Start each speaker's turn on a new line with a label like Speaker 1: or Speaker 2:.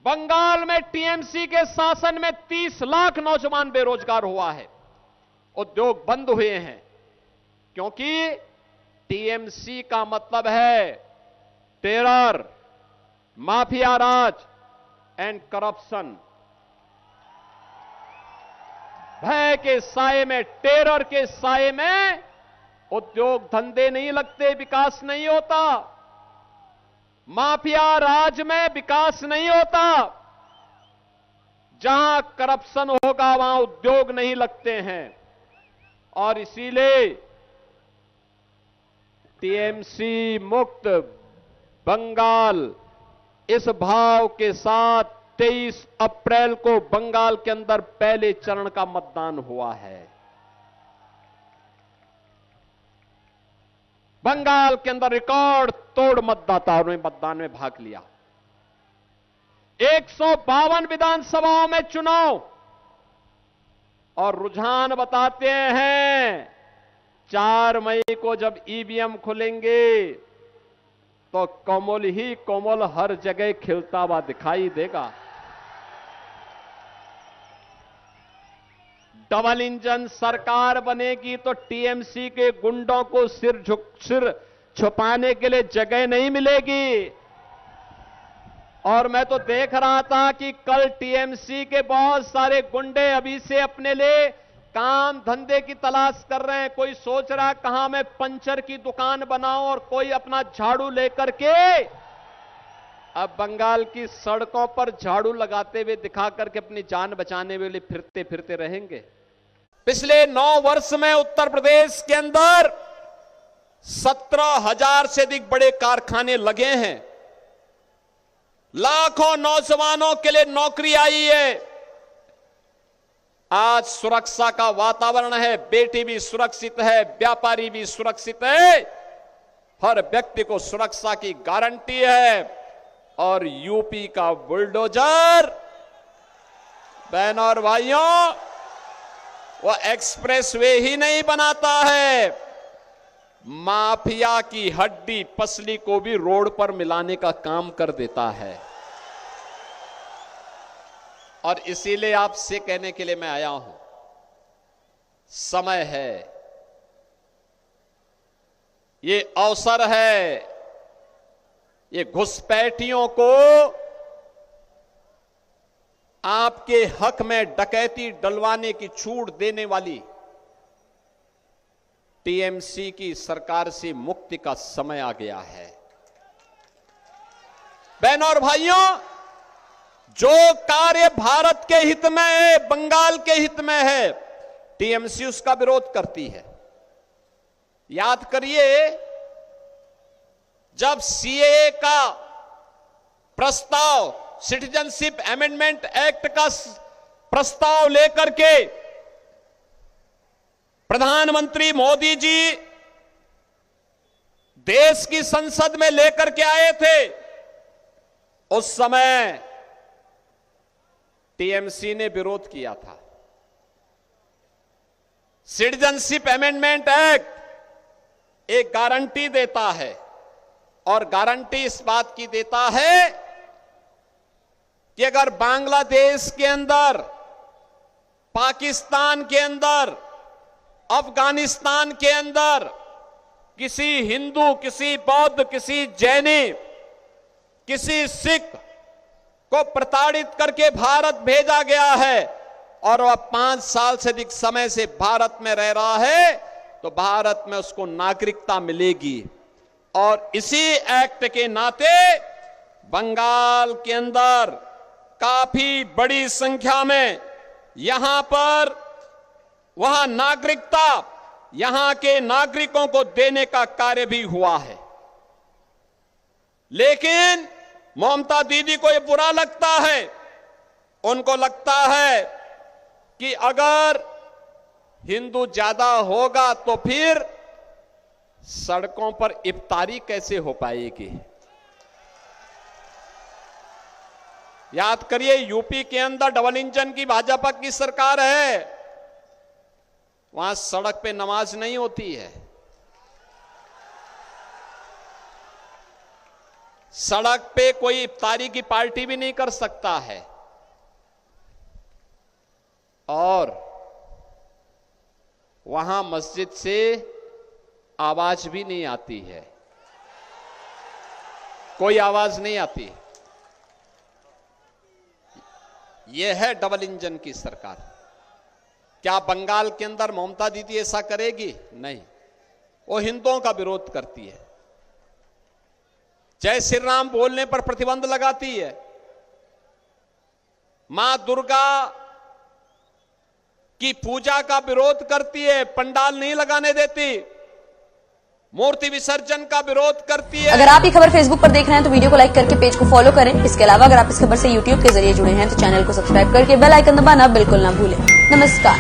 Speaker 1: बंगाल में टीएमसी के शासन में 30 लाख नौजवान बेरोजगार हुआ है, उद्योग बंद हुए हैं, क्योंकि टीएमसी का मतलब है terror, mafia Raj and corruption. भय के साए में, टेरर के साए में उद्योग धंधे नहीं लगते, विकास नहीं होता। माफिया राज में विकास नहीं होता। जहां करप्शन होगा वहां उद्योग नहीं लगते हैं। और इसीलिए टीएमसी मुक्त बंगाल इस भाव के साथ 23 अप्रैल को बंगाल के अंदर पहले चरण का मतदान हुआ है। बंगाल के अंदर रिकॉर्ड तोड़ मतदाताओं ने मतदान में भाग लिया। 152 विधानसभाओं में चुनाव, और रुझान बताते हैं 4 मई को जब ईवीएम खुलेंगे तो कोमल ही कोमल हर जगह खिलता हुआ दिखाई देगा। डबल इंजन सरकार बनेगी तो टीएमसी के गुंडों को सिर छुपाने के लिए जगह नहीं मिलेगी। और मैं तो देख रहा था कि कल टीएमसी के बहुत सारे गुंडे अभी से अपने लिए काम धंधे की तलाश कर रहे हैं। कोई सोच रहा कहां मैं पंचर की दुकान बनाऊं, और कोई अपना झाड़ू लेकर के अब बंगाल की सड़कों पर झाड़ू लगाते हुए दिखा करके अपनी जान बचाने के लिए फिरते फिरते रहेंगे। पिछले 9 वर्ष में उत्तर प्रदेश के अंदर 17,000 से अधिक बड़े कारखाने लगे हैं। लाखों नौजवानों के लिए नौकरी आई है। आज सुरक्षा का वातावरण है, बेटी भी सुरक्षित है, व्यापारी भी सुरक्षित है, हर व्यक्ति को सुरक्षा की गारंटी है। और यूपी का बुलडोजर, बहनों और भाइयों, वह एक्सप्रेसवे ही नहीं बनाता है, माफिया की हड्डी पसली को भी रोड पर मिलाने का काम कर देता है। और इसीलिए आपसे कहने के लिए मैं आया हूं, समय है, ये अवसर है, ये घुसपैठियों को आपके हक में डकैती डलवाने की छूट देने वाली टीएमसी की सरकार से मुक्ति का समय आ गया है। बहनों और भाइयों, जो कार्य भारत के हित में है, बंगाल के हित में है, टीएमसी उसका विरोध करती है। याद करिए, जब सीएए का प्रस्ताव, सिटीजनशिप अमेंडमेंट एक्ट का प्रस्ताव लेकर के प्रधानमंत्री मोदी जी देश की संसद में लेकर के आए थे, उस समय टीएमसी ने विरोध किया था। सिटीजनशिप अमेंडमेंट एक्ट एक गारंटी देता है, और गारंटी इस बात की देता है कि अगर बांग्लादेश के अंदर, पाकिस्तान के अंदर, अफगानिस्तान के अंदर किसी हिंदू, किसी बौद्ध, किसी जैनी, किसी सिख को प्रताड़ित करके भारत भेजा गया है और वह 5 साल से अधिक समय से भारत में रह रहा है, तो भारत में उसको नागरिकता मिलेगी। और इसी एक्ट के नाते बंगाल के अंदर काफी बड़ी संख्या में यहां पर वहां नागरिकता यहां के नागरिकों को देने का कार्य भी हुआ है। लेकिन ममता दीदी को यह बुरा लगता है। उनको लगता है कि अगर हिंदू ज्यादा होगा तो फिर सड़कों पर इफ्तारी कैसे हो पाएगी। याद करिए, यूपी के अंदर डबल इंजन की भाजपा की सरकार है, वहां सड़क पे नमाज नहीं होती है। सड़क पे कोई इफ्तारी की पार्टी भी नहीं कर सकता है और वहां मस्जिद से आवाज भी नहीं आती है, कोई आवाज नहीं आती। यह है डबल इंजन की सरकार। क्या बंगाल के अंदर ममता दीदी ऐसा करेगी? नहीं, वो हिंदुओं का विरोध करती है, जय श्री राम बोलने पर प्रतिबंध लगाती है, मां दुर्गा की पूजा का विरोध करती है, पंडाल नहीं लगाने देती, मूर्ति विसर्जन का विरोध करती है।
Speaker 2: अगर आप ये खबर फेसबुक पर देख रहे हैं तो वीडियो को लाइक करके पेज को फॉलो करें। इसके अलावा अगर आप इस खबर से यूट्यूब के जरिए जुड़े हैं तो चैनल को सब्सक्राइब करके बेल आइकन दबाना बिल्कुल ना भूलें। नमस्कार।